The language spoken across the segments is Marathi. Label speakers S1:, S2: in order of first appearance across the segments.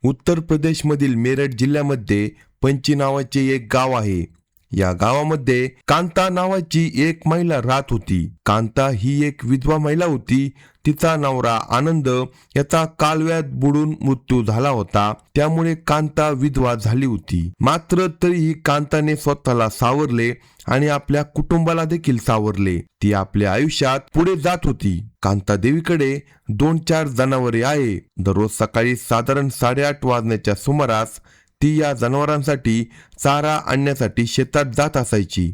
S1: उत्तर प्रदेशमधील मेरठ जिल्ह्यामध्ये पंची नावाचे एक गाव आहे. या गावामध्ये कांता नावाची एक महिला राहत होती. कांता ही एक विधवा महिला होती. तिचा नवरा आनंद याचा कालव्यात बुडून मृत्यू झाला होता. त्यामुळे कांता विधवा झाली होती. मात्र तरीही कांताने स्वतःला सावरले आणि आपल्या कुटुंबाला देखील सावरले. ती आपल्या आयुष्यात पुढे जात होती. कांता देवीकडे 2-4 जनावरे आहे. दररोज सकाळी साधारण 8:30 वाजण्याच्या सुमारास ती या जनावरांसाठी चारा आणण्यासाठी शेतात जात असायची.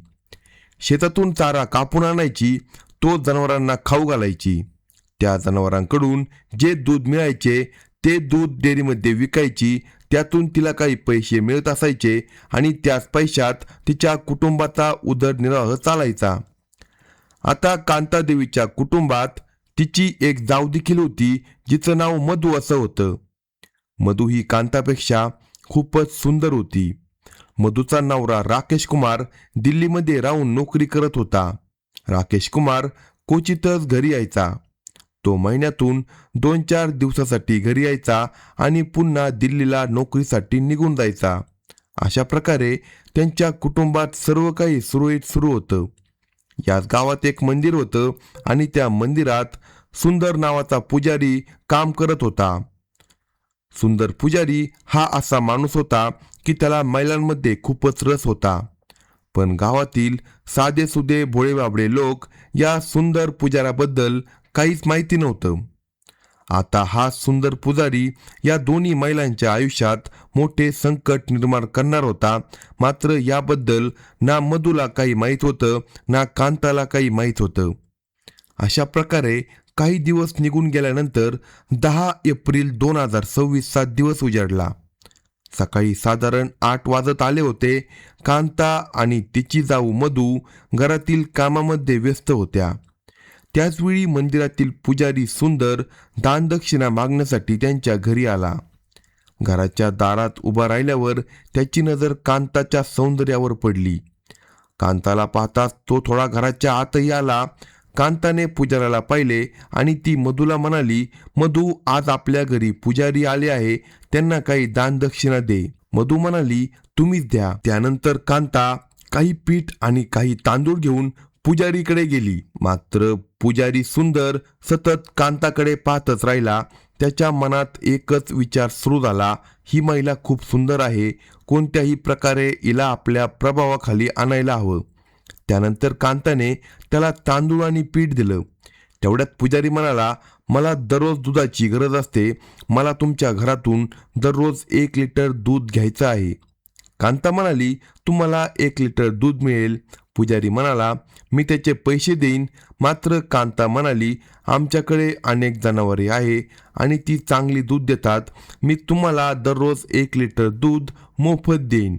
S1: शेतातून चारा कापून आणायची, तो जनावरांना खाऊ घालायची. त्या जनावरांकडून जे दूध मिळायचे ते दूध डेअरीमध्ये विकायची. त्यातून तिला काही पैसे मिळत असायचे आणि त्याच पैशात तिच्या कुटुंबाचा उदरनिर्वाह चालायचा. आता कांतादेवीच्या कुटुंबात तिची एक जाऊ देखील होती, जिचं नाव मधू असं होतं. मधू ही कांतापेक्षा खूपच सुंदर होती. मधूचा नवरा राकेश कुमार दिल्लीमध्ये राहून नोकरी करत होता. राकेश कुमार क्वचितच घरी यायचा. तो महिन्यातून 2-4 दिवसासाठी घरी यायचा आणि पुन्हा दिल्लीला नोकरीसाठी निघून जायचा. अशा प्रकारे त्यांच्या कुटुंबात सर्व काही सुरळीत सुरू होतं. याच गावात एक मंदिर होतं आणि त्या मंदिरात सुंदर नावाचा पुजारी काम करत होता. सुंदर पुजारी हा असा माणूस होता की त्याला महिलांमध्ये खूपच रस होता. पण गावातील साधेसुधे भोळेबाबडे लोक या सुंदर पुजाऱ्याबद्दल काहीच माहिती नव्हतं. आता हा सुंदर पुजारी या दोन्ही महिलांच्या आयुष्यात मोठे संकट निर्माण करणार होता. मात्र याबद्दल ना मधूला काही माहीत होतं ना कांताला काही माहीत होतं. अशा प्रकारे काही दिवस निघून गेल्यानंतर 10 एप्रिल 2026 दिवस उजाडला. सकाळी साधारण 8 वाजत आले होते. कांता आणि तिची जाऊ मधू घरातील कामामध्ये व्यस्त होत्या. त्याचवेळी मंदिरातील पुजारी सुंदर दानदक्षिणा मागण्यासाठी त्यांच्या घरी आला. घराच्या दारात उभा राहिल्यावर त्याची नजर कांताच्या सौंदर्यावर पडली. कांताला पाहताच तो थोडा घराच्या आतही आला. कांताने पुजाऱ्याला पाहिले आणि ती मधूला म्हणाली, मधू, आज आपल्या घरी पुजारी आले आहे, त्यांना काही दानदक्षिणा दे. मधू म्हणाली, तुम्हीच द्या. त्यानंतर कांता काही पीठ आणि काही तांदूळ घेऊन पुजारीकडे गेली. मात्र पुजारी सुंदर सतत कांताकडे पाहतच राहिला. त्याच्या मनात एकच विचार सुरू झाला, ही महिला खूप सुंदर आहे, कोणत्याही प्रकारे हिला आपल्या प्रभावाखाली आणायला हवं. त्यानंतर कांताने त्याला तांदूळ आणि पीठ दिलं. तेवढ्यात पुजारी म्हणाला, मला दररोज दुधाची गरज असते, मला तुमच्या घरातून दररोज 1 लिटर दूध घ्यायचं आहे. कांता म्हणाली, तुम्हाला 1 लिटर दूध मिळेल. पुजारी म्हणाला, मी त्याचे पैसे देईन. मात्र कांता म्हणाली, आमच्याकडे अनेक जनावरे आहे आणि ती चांगली दूध देतात, मी तुम्हाला दररोज 1 लिटर दूध मोफत देईन.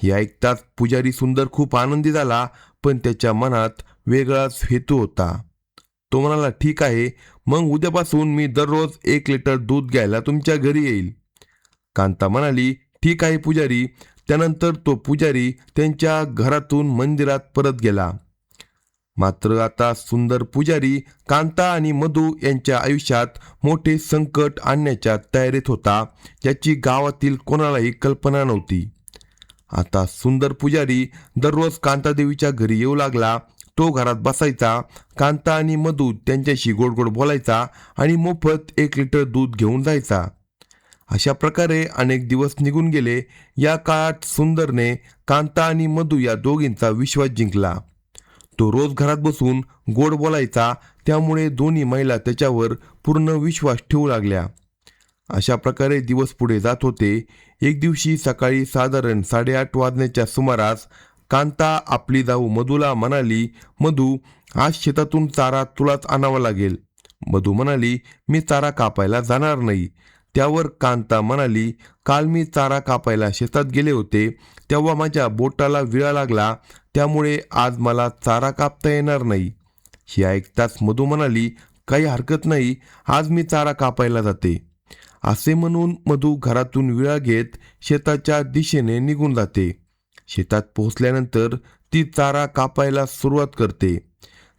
S1: हे ऐकताच पुजारी सुंदर खूप आनंदी झाला, पण त्याच्या मनात वेगळाच हेतू होता. तो म्हणाला, ठीक आहे, मग उद्यापासून मी दररोज 1 लिटर दूध घ्यायला तुमच्या घरी येईल. कांता म्हणाली, ठीक आहे पुजारी. त्यानंतर तो पुजारी त्यांच्या घरातून मंदिरात परत गेला. मात्र आता सुंदर पुजारी कांता आणि मधू यांच्या आयुष्यात मोठे संकट आणण्याच्या तयारीत होता, ज्याची गावातील कोणालाही कल्पना नव्हती. आता सुंदर पुजारी दररोज कांतादेवीच्या घरी येऊ लागला. तो घरात बसायचा. कांता आणि मधू त्यांच्याशी गोड गोड बोलायचा आणि मोफत 1 लिटर दूध घेऊन जायचा. अशा प्रकारे अनेक दिवस निघून गेले. या काळात सुंदरने कांता आणि मधू या दोघींचा विश्वास जिंकला. तो रोज घरात बसून गोड बोलायचा, त्यामुळे दोन्ही महिला त्याच्यावर पूर्ण विश्वास ठेवू लागल्या. अशा प्रकारे दिवस पुढे जात होते. एक दिवशी सकाळी साधारण 8:30 वाजण्याच्या सुमारास कांता आपली जाऊ मधूला म्हणाली, मधू, आज शेतातून चारा तुलाच आणावा लागेल. मधू म्हणाली, मी चारा कापायला जाणार नाही. त्यावर कांता म्हणाली, काल मी चारा कापायला शेतात गेले होते, तेव्हा माझ्या बोटाला विळा लागला, त्यामुळे आज मला चारा कापता येणार नाही. हे ऐकताच मधू म्हणाली, काही हरकत नाही, आज मी चारा कापायला जाते. असे म्हणून मधू घरातून विळा घेत शेताच्या दिशेने निघून जाते. शेतात पोहोचल्यानंतर ती चारा कापायला सुरुवात करते.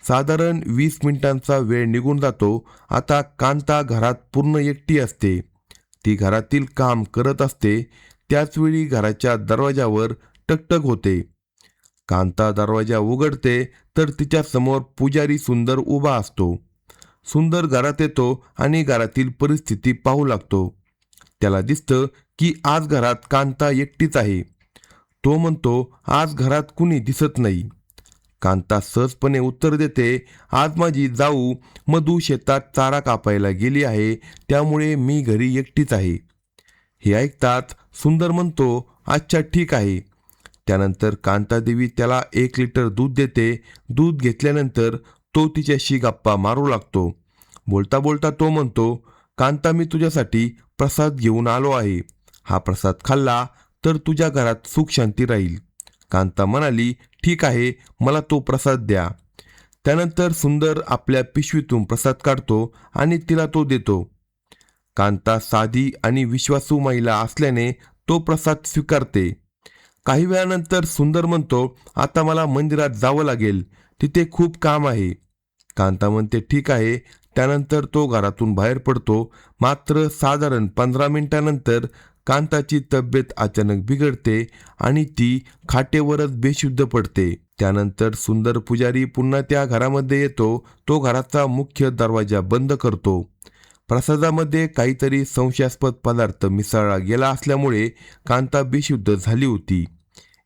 S1: साधारण 20 मिनिटांचा वेळ निघून जातो. आता कांता घरात पूर्ण एकटी असते. ती घरातील काम करत असते. त्याचवेळी घराच्या दरवाजावर टकटक होते. कांता दरवाजा उघडते तर तिच्या समोर पुजारी सुंदर उभा असतो. सुंदर घरात येतो आणि घरातील परिस्थिती पाहू लागतो. त्याला दिसतं की आज घरात कांता एकटीच आहे. तो म्हणतो, आज घरात कुणी दिसत नाही. कांता सहजपणे उत्तर देते, आज माझी जाऊ मधू शेतात चारा कापायला गेली आहे, त्यामुळे मी घरी एकटीच आहे. हे ऐकताच सुंदर म्हणतो, अच्छा ठीक आहे. त्यानंतर कांतादेवी त्याला 1 लिटर दूध देते. दूध घेतल्यानंतर तो तिच्याशी गप्पा मारू लागतो. बोलता बोलता तो म्हणतो, कांता मी तुझ्यासाठी प्रसाद घेऊन आलो आहे. हा प्रसाद खाल्ला तर तुझ्या घरात सुख शांती राहील. कांता म्हणाली, ठीक आहे, मला तो प्रसाद द्या. त्यानंतर सुंदर आपल्या पिशवीतून प्रसाद काढतो आणि तिला तो देतो. कांता साधी आणि विश्वासू महिला असल्याने तो प्रसाद स्वीकारते. काही वेळानंतर सुंदर म्हणतो, आता मला मंदिरात जावं लागेल, तिथे खूप काम आहे. कांता म्हणते, ठीक आहे. त्यानंतर तो घरातून बाहेर पडतो. मात्र साधारण 15 मिनिटांनंतर कांताची तब्येत अचानक बिघडते आणि ती खाटेवरच बेशुद्ध पडते. त्यानंतर सुंदर पुजारी पुन्हा त्या घरामध्ये येतो. तो घराचा मुख्य दरवाजा बंद करतो. प्रसादामध्ये काहीतरी संशयास्पद पदार्थ मिसळला गेला असल्यामुळे कांता बेशुद्ध झाली होती.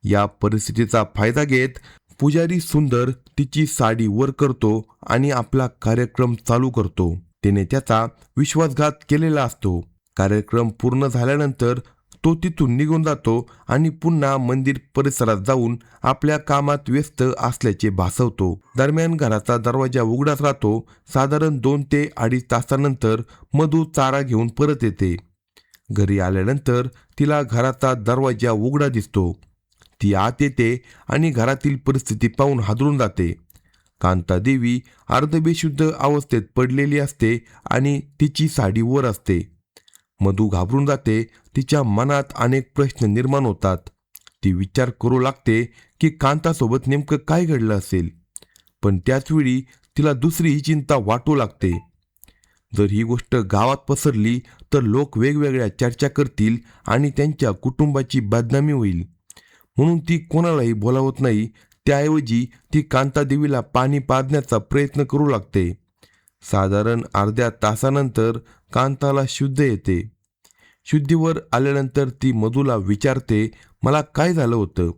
S1: या परिस्थितीचा फायदा घेत पुजारी सुंदर तिची साडी वर करतो आणि आपला कार्यक्रम चालू करतो. त्याने त्याचा विश्वासघात केलेला असतो. कार्यक्रम पूर्ण झाल्यानंतर तो तिथून निघून जातो आणि पुन्हा मंदिर परिसरात जाऊन आपल्या कामात व्यस्त असल्याचे भासवतो. दरम्यान घराचा दरवाजा उघडाच राहतो. साधारण 2 ते 2.5 तासानंतर मधू चारा घेऊन परत येते. घरी आल्यानंतर तिला घराचा दरवाजा उघडा दिसतो. ती आत येते आणि घरातील परिस्थिती पाहून हादरून जाते. कांतादेवी अर्धबेशुद्ध अवस्थेत पडलेली असते आणि तिची साडी वर असते. मधू घाबरून जाते. तिच्या मनात अनेक प्रश्न निर्माण होतात. ती विचार करू लागते की कांतासोबत नेमकं काय घडलं असेल. पण त्याचवेळी तिला दुसरी ही चिंता वाटू लागते. जर ही गोष्ट गावात पसरली तर लोक वेगवेगळ्या चर्चा करतील आणि त्यांच्या कुटुंबाची बदनामी होईल. म्हणून ती कोणालाही बोलावत नाही. त्याऐवजी ती कांतादेवीला पाणी पाजण्याचा प्रयत्न करू लागते. साधारण अर्ध्या तासानंतर कांताला शुद्ध येते. शुद्धीवर आल्यानंतर ती मधूला विचारते, मला काय झालं होतं?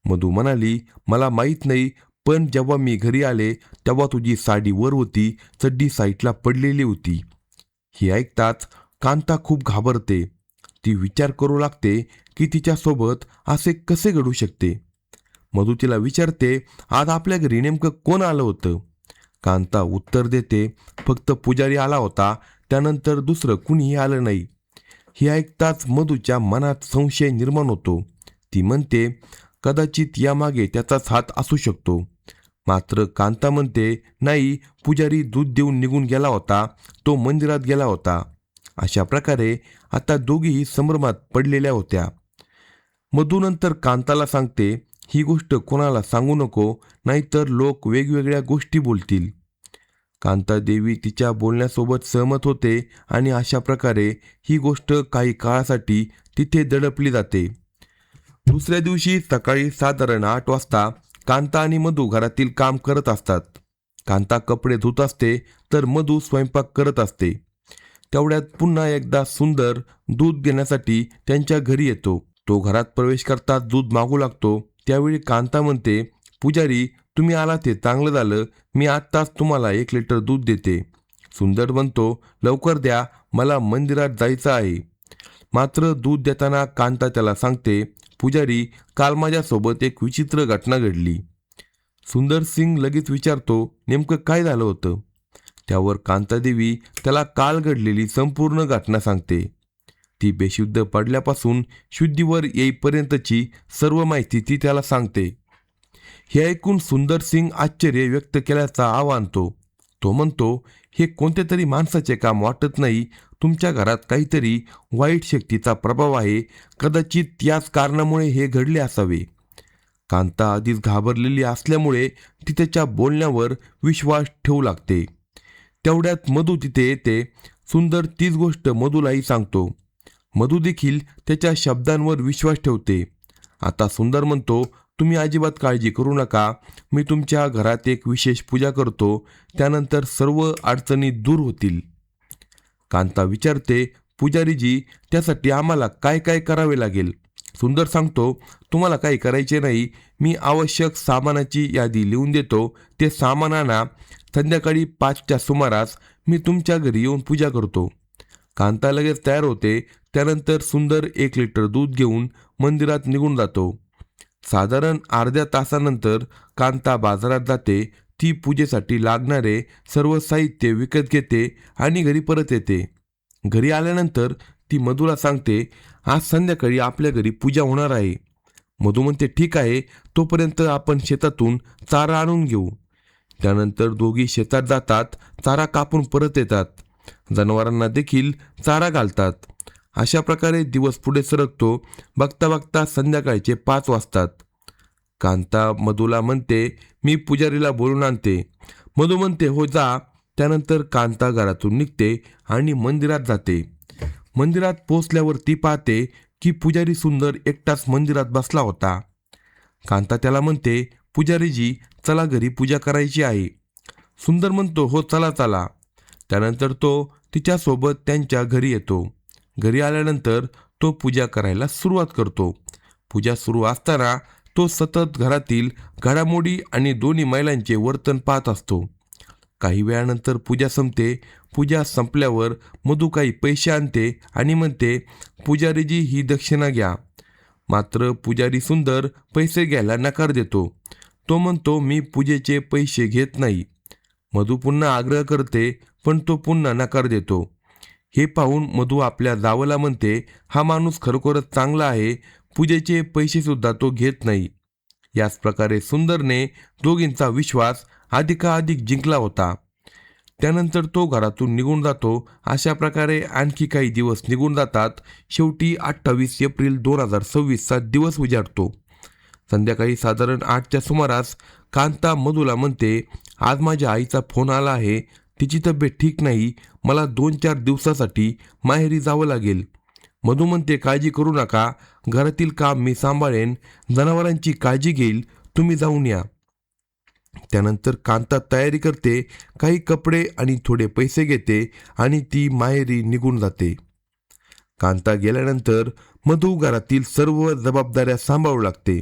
S1: मधू म्हणाली, मला माहीत नाही, पण जेव्हा मी घरी आले तेव्हा तुझी साडी वर होती, चड्डी साईडला पडलेली होती. हे ऐकताच कांता खूप घाबरते. ती विचार करू लागते की तिच्यासोबत असे कसे घडू शकते. मधू तिला विचारते, आज आपल्या घरी नेमकं कोण आलं होतं? कांता उत्तर देते, फक्त पुजारी आला होता, त्यानंतर दुसरं कुणीही आलं नाही. हे ऐकताच मधूच्या मनात संशय निर्माण होतो. ती म्हणते, कदाचित यामागे त्याचाच हात असू शकतो. मात्र कांता म्हणते, नाही, पुजारी दूध देऊन निघून गेला होता, तो मंदिरात गेला होता. अशा प्रकारे आता दोघीही संभ्रमात पडलेल्या होत्या. मधू नंतर कांताला सांगते, ही गोष्ट कोणाला सांगू नको, नाहीतर लोक वेगवेगळ्या गोष्टी बोलतील. कांतादेवी तिच्या बोलण्यासोबत सहमत होते आणि अशा प्रकारे ही गोष्ट काही काळासाठी तिथे दडपली जाते. दुसऱ्या दिवशी सकाळी साधारण 8 वाजता कांता आणि मधू घरातील काम करत असतात. कांता कपडे धुत असते तर मधू स्वयंपाक करत असते. तेवढ्यात पुन्हा एकदा सुंदर दूध घेण्यासाठी त्यांच्या घरी येतो. तो घरात प्रवेश करताच दूध मागू लागतो. त्यावेळी कांता म्हणते, पुजारी, तुम्ही आला ते चांगलं झालं, मी आत्ताच तुम्हाला 1 लिटर दूध देते. सुंदर म्हणतो, लवकर द्या, मला मंदिरात जायचं आहे. मात्र दूध देताना कांता त्याला सांगते, पुजारी, काल माझ्यासोबत एक विचित्र घटना घडली. सुंदर सिंग लगेच विचारतो, नेमकं काय झालं होतं? त्यावर कांतादेवी त्याला काल घडलेली संपूर्ण घटना सांगते. ती बेशुद्ध पडल्यापासून शुद्धीवर येईपर्यंतची सर्व माहिती ती त्याला सांगते. हे ऐकून सुंदर सिंग आश्चर्य व्यक्त केल्याचा आव आणतो. तो म्हणतो, हे कोणत्या तरी माणसाचे काम वाटत नाही. तुमच्या घरात काहीतरी वाईट शक्तीचा प्रभाव आहे. कदाचित याच कारणामुळे हे घडले असावे. कांता आधीच घाबरलेली असल्यामुळे ती त्याच्या बोलण्यावर विश्वास ठेवू लागते. तेवढ्यात मधू तिथे येते. सुंदर तीच गोष्ट मधूलाही सांगतो. मधू देखील त्याच्या शब्दांवर विश्वास ठेवते. आता सुंदर म्हणतो, तुम्ही अजिबात काळजी करू नका, मी तुमच्या घरात एक विशेष पूजा करतो, त्यानंतर सर्व अडचणी दूर होतील. कांता विचारते, पुजारीजी, त्यासाठी आम्हाला काय काय करावे लागेल? सुंदर सांगतो, तुम्हाला काही करायचे नाही, मी आवश्यक सामानाची यादी लिहून देतो, ते सामान आणा, संध्याकाळी 5च्या सुमारास मी तुमच्या घरी येऊन पूजा करतो. कांता लगेच तयार होते. त्यानंतर सुंदर 1 लिटर दूध घेऊन मंदिरात निघून जातो. साधारण अर्ध्या तासानंतर कांता बाजारात जाते. ती पूजेसाठी लागणारे सर्व साहित्य विकत घेते आणि घरी परत येते. घरी आल्यानंतर ती मधूला सांगते, आज संध्याकाळी आपल्या घरी पूजा होणार आहे. मधू म्हणते, ठीक आहे, तोपर्यंत आपण शेतातून चारा आणून घेऊ. त्यानंतर दोघी शेतात जातात, चारा कापून परत येतात. जनावरांना देखील चारा घालतात. अशा प्रकारे दिवस पुढे सरकतो. बघता बघता संध्याकाळचे 5 वाजतात. कांता मधूला म्हणते, मी पुजारीला बोलून आणते. मधू म्हणते, हो जा. त्यानंतर कांता घरातून निघते आणि मंदिरात जाते. मंदिरात पोचल्यावर ती पाहते की पुजारी सुंदर एकटाच मंदिरात बसला होता. कांता त्याला म्हणते, पुजारीजी, चला घरी पूजा करायची आहे. सुंदर म्हणतो, हो चला चला. त्यानंतर तो तिच्यासोबत त्यांच्या घरी येतो. घरी आल्यानंतर तो पूजा करायला सुरुवात करतो. पूजा सुरू असताना तो सतत घरातील घडामोडी आणि दोन्ही महिलांचे वर्तन पाहत असतो. काही वेळानंतर पूजा संपते. पूजा संपल्यावर मधू काही पैसे आणते आणि म्हणते, पुजारीजी, ही दक्षिणा घ्या. मात्र पुजारी सुंदर पैसे घ्यायला नकार देतो. तो म्हणतो, मी पूजेचे पैसे घेत नाही. मधू पुन्हा आग्रह करते, पण तो पुन्हा नकार देतो. हे पाहून मधू आपल्या जावला म्हणते, हा माणूस खरोखरच चांगला आहे, पूजेचे पैसेसुद्धा तो घेत नाही. याच प्रकारे सुंदरने दोघींचा विश्वास अधिकाधिक जिंकला होता. त्यानंतर तो घरातून निघून जातो. अशा प्रकारे आणखी काही दिवस निघून जातात. शेवटी 28 एप्रिल 2026 दिवस उजाडतो. संध्याकाळी साधारण 8च्या सुमारास कांता मधूला म्हणते, आज माझ्या आईचा फोन आला आहे, तिची तब्येत ठीक नाही, मला 2-4 दिवसासाठी माहेरी जावं लागेल. मधू म्हणते, काळजी करू नका, घरातील काम मी सांभाळेन, जनावरांची काळजी घेईल, तुम्ही जाऊन या. त्यानंतर कांता तयारी करते, काही कपडे आणि थोडे पैसे घेते आणि ती माहेरी निघून जाते. कांता गेल्यानंतर मधू घरातील सर्व जबाबदाऱ्या सांभाळू लागते.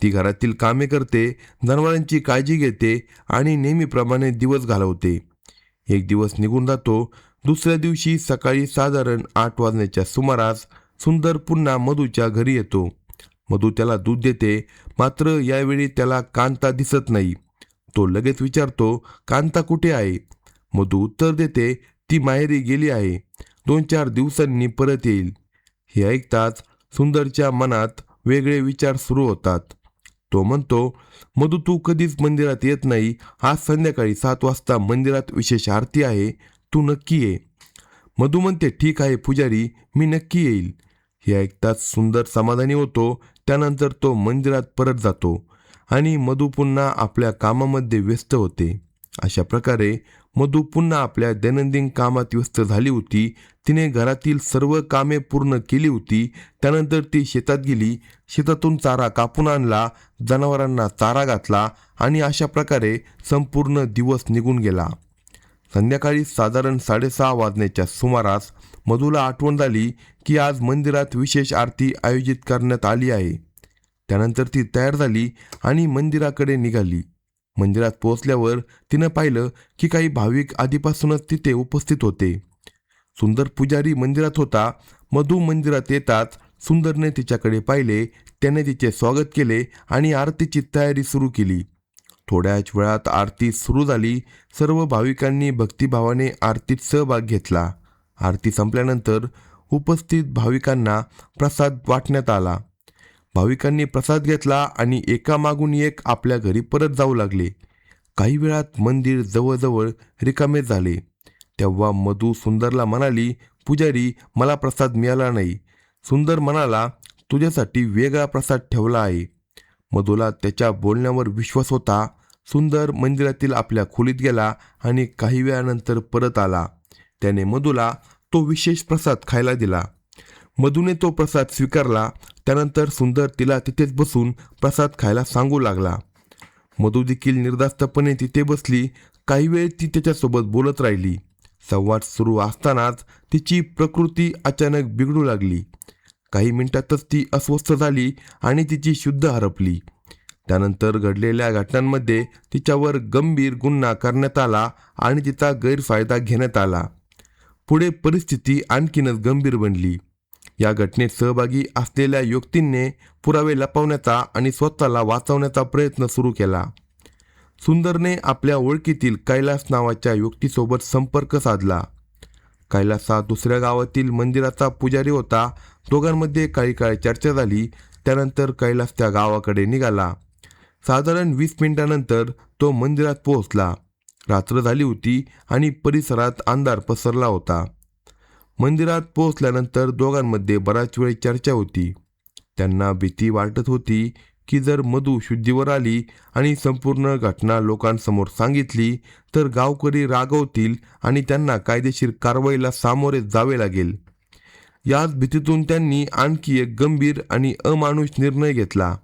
S1: ती घरातील कामे करते, जनावरांची काळजी घेते आणि नेहमीप्रमाणे दिवस घालवते. एक दिवस निघून जातो. दुसऱ्या दिवशी सकाळी साधारण 8 वाजण्याच्या सुमारास सुंदर पुन्हा मधूच्या घरी येतो. मधू त्याला दूध देते. मात्र यावेळी त्याला कांता दिसत नाही. तो लगेच विचारतो, कांता कुठे आहे? मधू उत्तर देते, ती माहेरी गेली आहे, 2-4 दिवसांनी परत येईल. हे ऐकताच सुंदरच्या मनात वेगळे विचार सुरू होतात. तो म्हणतो, मधू, तू कधीच मंदिरात येत नाही, आज संध्याकाळी 7 वाजता मंदिरात विशेष आरती आहे, तू नक्की ये. मधू म्हणते, ठीक आहे पुजारी, मी नक्की येईल. हे ऐकताच सुंदर समाधानी होतो. त्यानंतर तो मंदिरात परत जातो आणि मधू पुन्हा आपल्या कामामध्ये व्यस्त होते. अशा प्रकारे मधू पुन्हा आपल्या दैनंदिन कामात व्यस्त झाली होती. तिने घरातील सर्व कामे पूर्ण केली होती. त्यानंतर ती शेतात गेली, शेतातून चारा कापून आणला, जनावरांना चारा घातला आणि अशा प्रकारे संपूर्ण दिवस निघून गेला. संध्याकाळी साधारण 6:30 वाजण्याच्या सुमारास मधूला आठवण झाली की आज मंदिरात विशेष आरती आयोजित करण्यात आली आहे. त्यानंतर ती तयार झाली आणि मंदिराकडे निघाली. मंदिरात पोहोचल्यावर तिनं पाहिलं की काही भाविक आधीपासूनच तिथे उपस्थित होते. सुंदर पुजारी मंदिरात होता. मधू मंदिरात येताच सुंदरने तिच्याकडे पाहिले. त्याने तिचे स्वागत केले आणि आरतीची तयारी सुरू केली. थोड्याच वेळात आरती सुरू झाली. सर्व भाविकांनी भक्तिभावाने आरतीत सहभाग घेतला. आरती संपल्यानंतर उपस्थित भाविकांना प्रसाद वाटण्यात आला. भाविकांनी प्रसाद घेतला आणि एकामागून एक आपल्या घरी परत जाऊ लागले. काही वेळात मंदिर जवळजवळ रिकामे झाले. तेव्हा मधू सुंदरला म्हणाली, पुजारी, मला प्रसाद मिळाला नाही. सुंदर म्हणाला, तुझ्यासाठी वेगळा प्रसाद ठेवला आहे. मधूला त्याच्या बोलण्यावर विश्वास होता. सुंदर मंदिरातील आपल्या खोलीत गेला आणि काही वेळानंतर परत आला. त्याने मधूला तो विशेष प्रसाद खायला दिला. मधूने तो प्रसाद स्वीकारला. त्यानंतर सुंदर तिला तिथेच बसून प्रसाद खायला सांगू लागला. मधू देखील निर्धास्तपणे तिथे बसली. काही वेळ ती त्याच्यासोबत बोलत राहिली. संवाद सुरू असतानाच तिची प्रकृती अचानक बिघडू लागली. काही मिनिटातच ती अस्वस्थ झाली आणि तिची शुद्ध हरपली. त्यानंतर घडलेल्या घटनांमध्ये तिच्यावर गंभीर गुन्हा करण्यात आला आणि तिचा गैरफायदा घेण्यात आला. पुढे परिस्थिती आणखीनच गंभीर बनली. या घटनेत सहभागी असलेल्या व्यक्तींनी पुरावे लपवण्याचा आणि स्वतःला वाचवण्याचा प्रयत्न सुरू केला. सुंदरने आपल्या ओळखीतील कैलास नावाच्या व्यक्तीसोबत संपर्क साधला. कैलास हा दुसऱ्या गावातील मंदिराचा पुजारी होता. दोघांमध्ये काही काळ चर्चा झाली. त्यानंतर कैलास त्या गावाकडे निघाला. साधारण 20 मिनिटांनंतर तो मंदिरात पोहोचला. रात्र झाली होती आणि परिसरात अंधार पसरला होता. मंदिरात पोहोचल्यानंतर दोघांमध्ये बराच वेळ चर्चा होती. त्यांना भीती वाटत होती की जर मधू शुद्धीवर आली आणि संपूर्ण घटना लोकांसमोर सांगितली तर गावकरी रागवतील आणि त्यांना कायदेशीर कारवाईला सामोरे जावे लागेल. याच भीतीतून त्यांनी आणखी एक गंभीर आणि अमानुष निर्णय घेतला.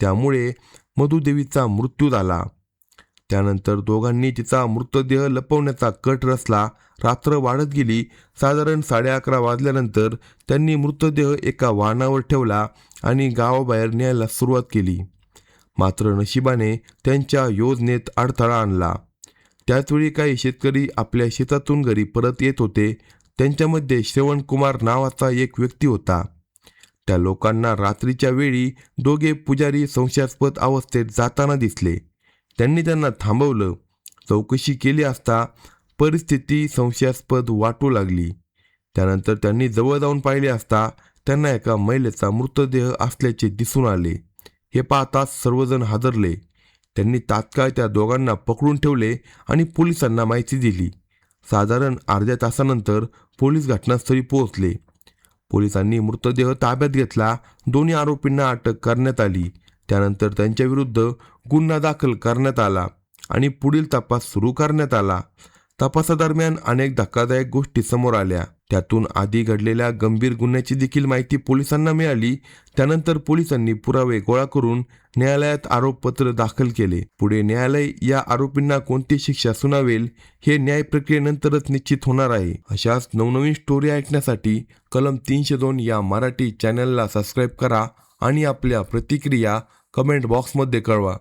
S1: त्यामुळे मधुदेवीचा मृत्यू झाला. त्यानंतर दोघांनी तिचा मृतदेह लपवण्याचा कट रचला. रात्र वाढत गेली. साधारण 11:30 वाजल्यानंतर त्यांनी मृतदेह एका वाहनावर ठेवला आणि गावाबाहेर न्यायला सुरुवात केली. मात्र नशिबाने त्यांच्या योजनेत अडथळा आणला. त्याचवेळी काही शेतकरी आपल्या शेतातून घरी परत येत होते. त्यांच्यामध्ये श्रवणकुमार नावाचा एक व्यक्ती होता. त्या लोकांना रात्रीच्या वेळी दोघे पुजारी संशयास्पद अवस्थेत जाताना दिसले. त्यांनी त्यांना थांबवलं. चौकशी केली असता परिस्थिती संशयास्पद वाटू लागली. त्यानंतर त्यांनी जवळ जाऊन पाहिले असता त्यांना एका महिलेचा मृतदेह असल्याचे दिसून आले. हे पाहताच सर्वजण हादरले. त्यांनी तात्काळ त्या दोघांना पकडून ठेवले आणि पोलिसांना माहिती दिली. साधारण अर्ध्या तासानंतर पोलीस घटनास्थळी पोहोचले. पोलिसांनी मृतदेह ताब्यात घेतला. दोन्ही आरोपींना अटक करण्यात आली. त्यानंतर त्यांच्या विरुद्ध गुन्हा दाखल करण्यात आला आणि पुढील तपास सुरू करण्यात आला. तपासादरम्यान अनेक धक्कादायक गोष्टी समोर आल्या. त्यातून आधी घडलेल्या गंभीर गुन्ह्याची देखील माहिती पोलिसांना मिळाली. त्यानंतर पोलिसांनी पुरावे गोळा करून न्यायालयात आरोपपत्र दाखल केले. पुढे न्यायालय या आरोपींना कोणती शिक्षा सुनावेल हे न्याय प्रक्रियेनंतरच निश्चित होणार आहे. अशाच नवनवीन स्टोरी ऐकण्यासाठी कलम 302 या मराठी चॅनलला सबस्क्राईब करा आणि आपल्या प्रतिक्रिया कमेंट बॉक्समध्ये कळवा.